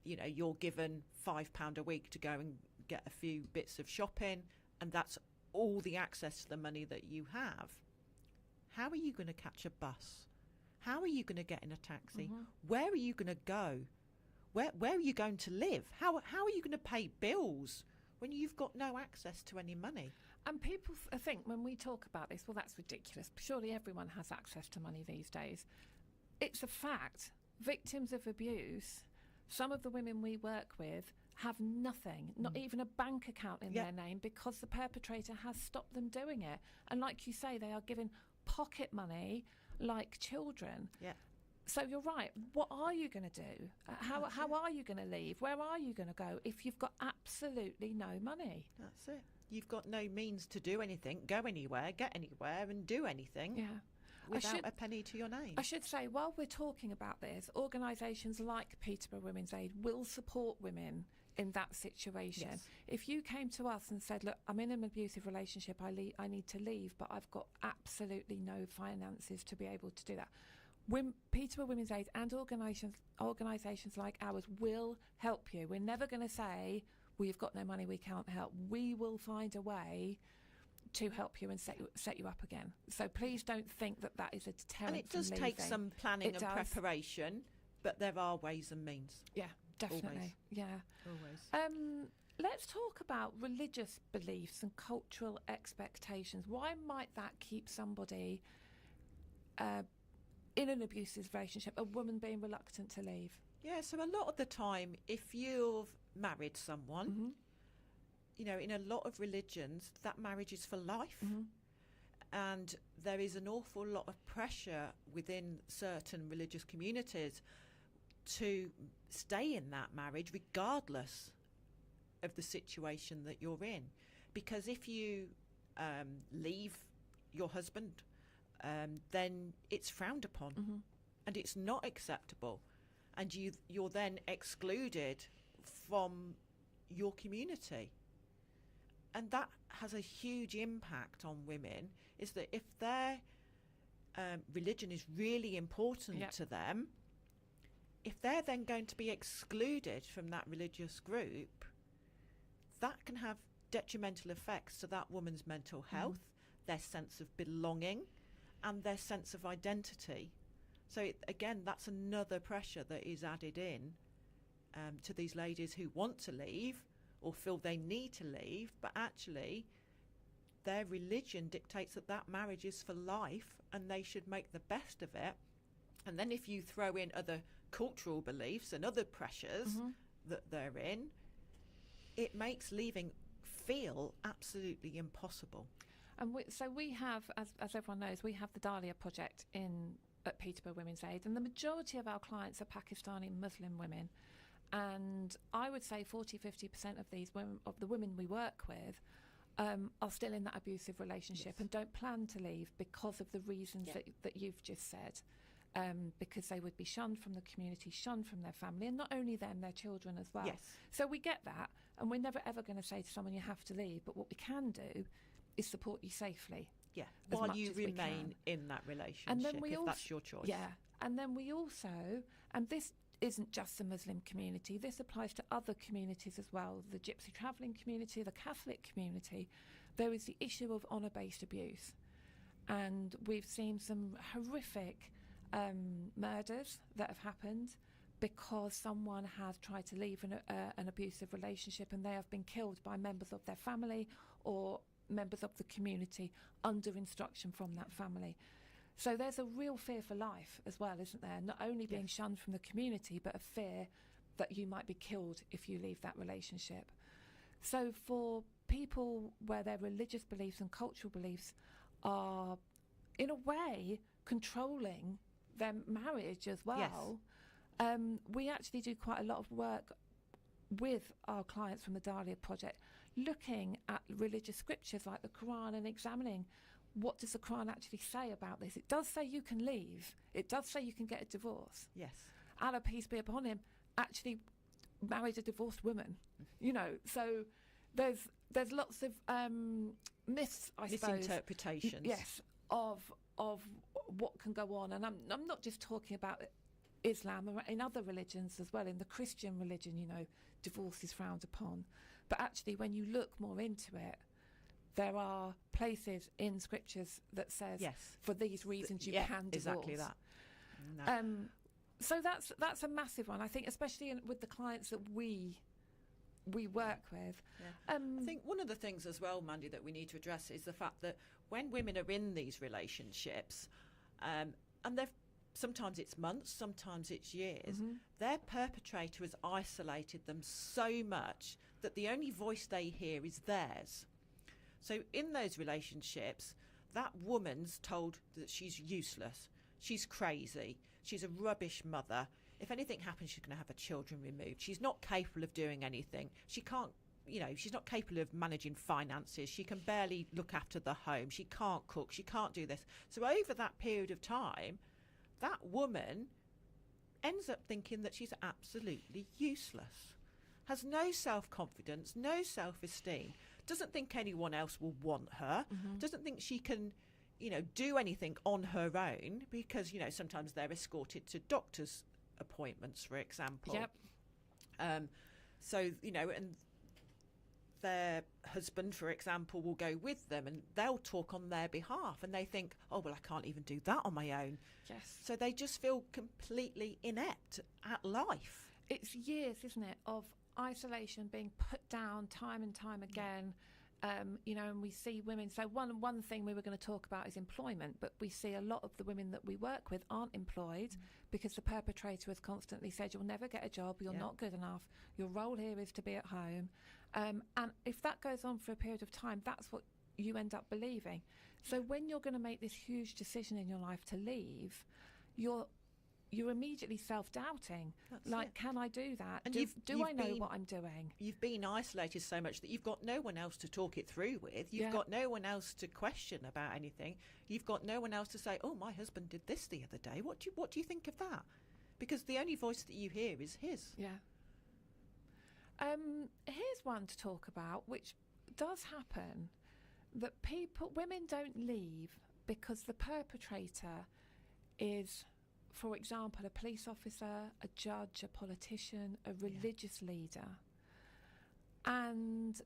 C: you're given £5 a week to go and get a few bits of shopping, and that's all the access to the money that you have. How are you going to catch a bus? How are you going to get in a taxi? Where are you going to go? Where are you going to live? How are you going to pay bills when you've got no access to any money?
B: And people think when we talk about this, well, that's ridiculous. Surely everyone has access to money these days. It's a fact. Victims of abuse, some of the women we work with have nothing, not even a bank account in their name, because the perpetrator has stopped them doing it. And like you say, they are given pocket money like children. Yeah. So you're right. What are you going to do? How are you going to leave? Where are you going to go if you've got absolutely no money?
C: That's it. You've got no means to do anything, go anywhere, get anywhere and do anything.
B: Yeah.
C: Without a penny to your name.
B: I should say, while we're talking about this, organisations like Peterborough Women's Aid will support women in that situation. Yes. If you came to us and said, look, I'm in an abusive relationship, I need to leave, but I've got absolutely no finances to be able to do that, Peterborough Women's Aid and organisations like ours will help you. We're never going to say, we've got no money, we can't help. We will find a way to help you and set you up again. So please don't think that is a deterrent.
C: And it does take some planning and preparation, but there are ways and means.
B: Yeah, definitely.
C: Always.
B: Yeah.
C: Always.
B: Let's talk about religious beliefs and cultural expectations. Why might that keep somebody in an abusive relationship, a woman being reluctant to leave?
C: Yeah, so a lot of the time, if you've married someone, in a lot of religions, that marriage is for life. And there is an awful lot of pressure within certain religious communities to stay in that marriage regardless of the situation that you're in. Because if you leave your husband, then it's frowned upon and it's not acceptable. And you're then excluded from your community. And that has a huge impact on women, is that if their religion is really important to them, if they're then going to be excluded from that religious group, that can have detrimental effects to that woman's mental health, their sense of belonging and their sense of identity. So again, that's another pressure that is added in to these ladies who want to leave or feel they need to leave, but actually their religion dictates that marriage is for life and they should make the best of it. And then if you throw in other cultural beliefs and other pressures that they're in, it makes leaving feel absolutely impossible.
B: And so we have, as everyone knows, we have the Dahlia Project at Peterborough Women's Aid, and the majority of our clients are Pakistani Muslim women. And I would say 40-50% of these women, of the women we work with, are still in that abusive relationship and don't plan to leave because of the reasons that you've just said. Because they would be shunned from the community, shunned from their family, and not only them, their children as well.
C: Yes.
B: So we get that, and we're never ever going to say to someone, you have to leave, but what we can do is support you safely.
C: Yeah, while you remain in that relationship, and then if that's your choice.
B: Yeah, and then we also, and this isn't just the Muslim community, this applies to other communities as well, the Gypsy travelling community, the Catholic community. There is the issue of honour-based abuse, and we've seen some horrific murders that have happened because someone has tried to leave an abusive relationship and they have been killed by members of their family or members of the community under instruction from that family. So there's a real fear for life as well, isn't there? Not only being shunned from the community, but a fear that you might be killed if you leave that relationship. So for people where their religious beliefs and cultural beliefs are, in a way, controlling their marriage as well, we actually do quite a lot of work with our clients from the Dahlia Project, looking at religious scriptures like the Quran and examining what does the Quran actually say about this. It does say you can leave. It does say you can get a divorce.
C: Yes.
B: Allah, peace be upon him, actually married a divorced woman. You know, so there's lots of myths, I suppose.
C: Misinterpretations.
B: Yes, of what can go on. And I'm not just talking about Islam, or in other religions as well. In the Christian religion, you know, divorce is frowned upon. But actually, when you look more into it, there are places in scriptures that says, for these reasons you can divorce.
C: Exactly that. No.
B: So that's a massive one, I think, especially with the clients that we work with.
C: Yeah. I think one of the things as well, Mandy, that we need to address is the fact that when women are in these relationships, and sometimes it's months, sometimes it's years, their perpetrator has isolated them so much that the only voice they hear is theirs. So in those relationships, that woman's told that she's useless, she's crazy, she's a rubbish mother. If anything happens, she's going to have her children removed. She's not capable of doing anything. She can't, you know, she's not capable of managing finances. She can barely look after the home. She can't cook. She can't do this. So over that period of time, that woman ends up thinking that she's absolutely useless, has no self-confidence, no self-esteem, doesn't think anyone else will want her, doesn't think she can, you know, do anything on her own because, you know, sometimes they're escorted to doctors' appointments, for example. So, you know, and their husband, for example, will go with them and they'll talk on their behalf and they think, oh, well, I can't even do that on my own.
B: Yes.
C: So they just feel completely inept at life.
B: It's years, isn't it, of isolation, being put down time and time again. You know, and we see women. So one thing we were going to talk about is employment, but we see a lot of the women that we work with aren't employed because the perpetrator has constantly said, you'll never get a job, you're not good enough, your role here is to be at home. And if that goes on for a period of time, that's what you end up believing. So when you're going to make this huge decision in your life to leave, you're immediately self-doubting. Can I do that?
C: And
B: do I know what I'm doing?
C: You've been isolated so much that you've got no one else to talk it through with. You've got no one else to question about anything. You've got no one else to say, oh, my husband did this the other day. What do you think of that? Because the only voice that you hear is his.
B: Yeah. Here's one to talk about, which does happen, that women don't leave because the perpetrator is, for example, a police officer, a judge, a politician, a religious leader. And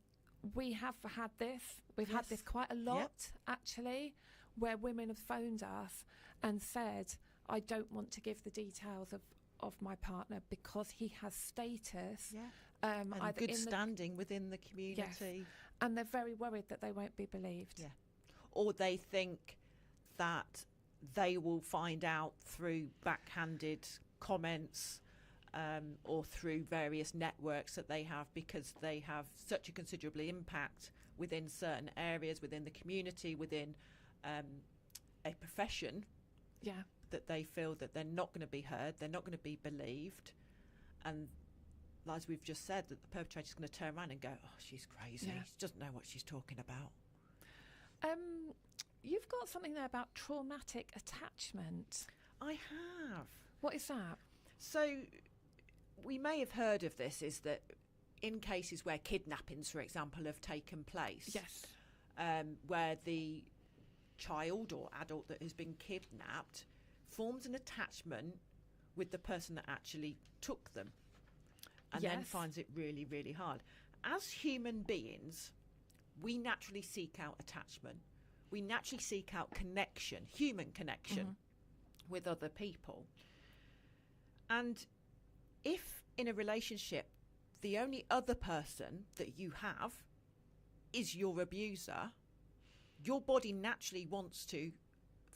B: we have had this. We've had this quite a lot, actually, where women have phoned us and said, I don't want to give the details of my partner because he has status.
C: And good standing within the community.
B: Yes. And they're very worried that they won't be believed.
C: Yeah. Or they think that they will find out through backhanded comments or through various networks that they have, because they have such a considerable impact within certain areas, within the community, within a profession, that they feel that they're not going to be heard, they're not going to be believed. And as we've just said, that the perpetrator's going to turn around and go, oh, she's crazy. She doesn't know what she's talking about.
B: You've got something there about traumatic attachment.
C: I have.
B: What is that?
C: So we may have heard of this, is that in cases where kidnappings, for example, have taken place, where the child or adult that has been kidnapped forms an attachment with the person that actually took them, and then finds it really, really hard. As human beings, we naturally seek out attachment. We naturally seek out connection, human connection with other people. And if in a relationship, the only other person that you have is your abuser, your body naturally wants to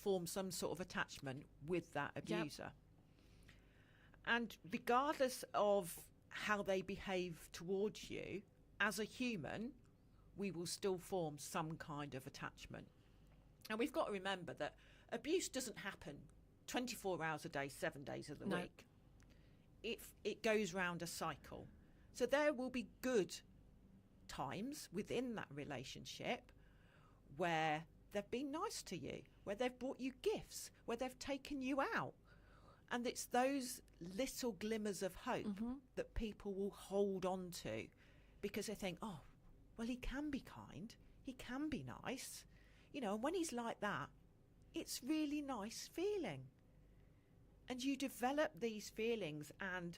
C: form some sort of attachment with that abuser. And regardless of how they behave towards you, as a human, we will still form some kind of attachment. And we've got to remember that abuse doesn't happen 24 hours a day, 7 days of the week. It goes round a cycle. So there will be good times within that relationship where they've been nice to you, where they've brought you gifts, where they've taken you out. And it's those little glimmers of hope that people will hold on to, because they think, oh, well, he can be kind, he can be nice. You know, and when he's like that, it's really nice feeling. And you develop these feelings, and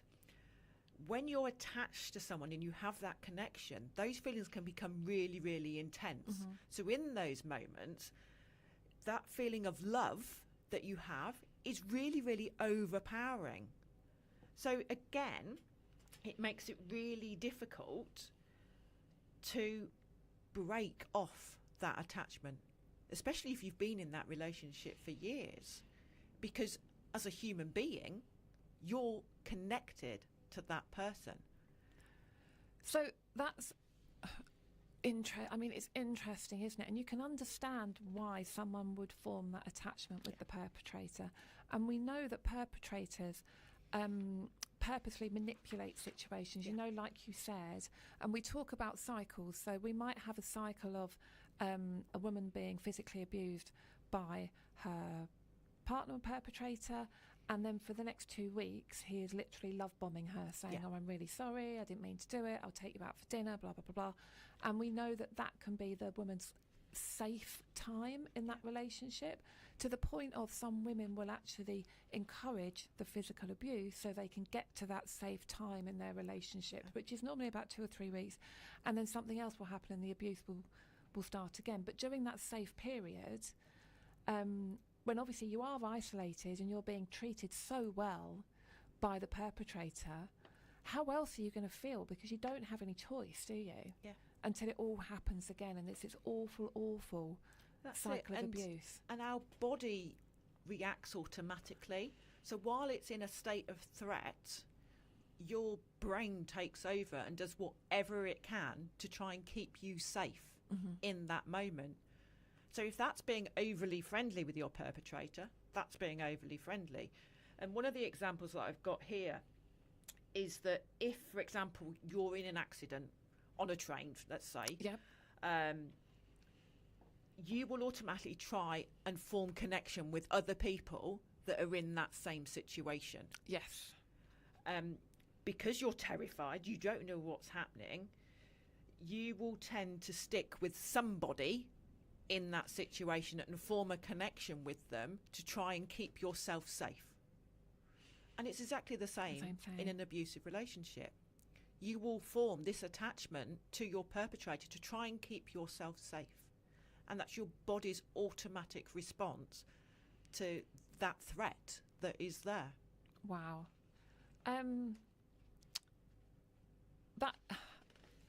C: when you're attached to someone and you have that connection, those feelings can become really, really intense. So in those moments, that feeling of love that you have is really, really overpowering. So again, it makes it really difficult to break off that attachment, especially if you've been in that relationship for years, because as a human being, you're connected to that person.
B: So that's I mean, it's interesting, isn't it? And you can understand why someone would form that attachment with the perpetrator. And we know that perpetrators purposely manipulate situations, you know, like you said. And we talk about cycles. So we might have a cycle of a woman being physically abused by her partner or perpetrator, and then for the next 2 weeks he is literally love bombing her, saying, oh, I'm really sorry, I didn't mean to do it, I'll take you out for dinner, blah blah blah blah. And we know that that can be the woman's safe time in that relationship, to the point of some women will actually encourage the physical abuse so they can get to that safe time in their relationship, which is normally about 2 or 3 weeks, and then something else will happen and the abuse will start again. But during that safe period, when obviously you are isolated and you're being treated so well by the perpetrator, how else are you going to feel? Because you don't have any choice, do you?
C: Yeah.
B: Until it all happens again, and it's this awful cycle of abuse.
C: And our body reacts automatically. So while it's in a state of threat, your brain takes over and does whatever it can to try and keep you safe in that moment. So if that's being overly friendly with your perpetrator, that's being overly friendly. And one of the examples that I've got here is that if, for example, you're in an accident on a train, let's say, you will automatically try and form connection with other people that are in that same situation.
B: Yes.
C: Because you're terrified, you don't know what's happening, you will tend to stick with somebody in that situation and form a connection with them to try and keep yourself safe. And it's exactly the same in an abusive relationship. you will form this attachment to your perpetrator to try and keep yourself safe. And that's your body's automatic response to that threat that is there.
B: Wow. That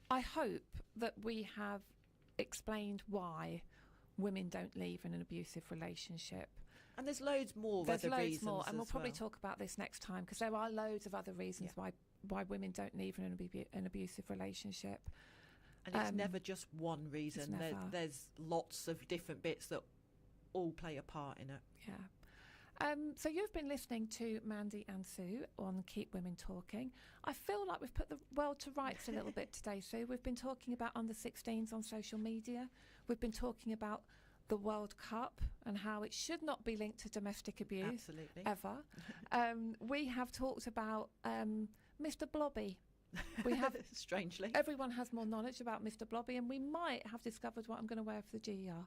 B: I hope that we have explained why women don't leave in an abusive relationship.
C: And there's loads more.
B: There's
C: other
B: loads
C: reasons
B: more, and we'll
C: as
B: probably
C: well.
B: talk about this next time, because there are loads of other reasons why women don't leave in an abusive relationship.
C: And it's never just one reason.
B: never.
C: There's lots of different bits that all play a part in it.
B: Yeah. So you've been listening to Mandy and Sue on Keep Women Talking. I feel like we've put the world to rights a little bit today, Sue. We've been talking about under-16s on social media. We've been talking about the World Cup and how it should not be linked to domestic abuse.
C: Absolutely.
B: Ever. We have talked about Mr. Blobby. We have
C: strangely.
B: Everyone has more knowledge about Mr. Blobby, and we might have discovered what I'm going to wear for the GER.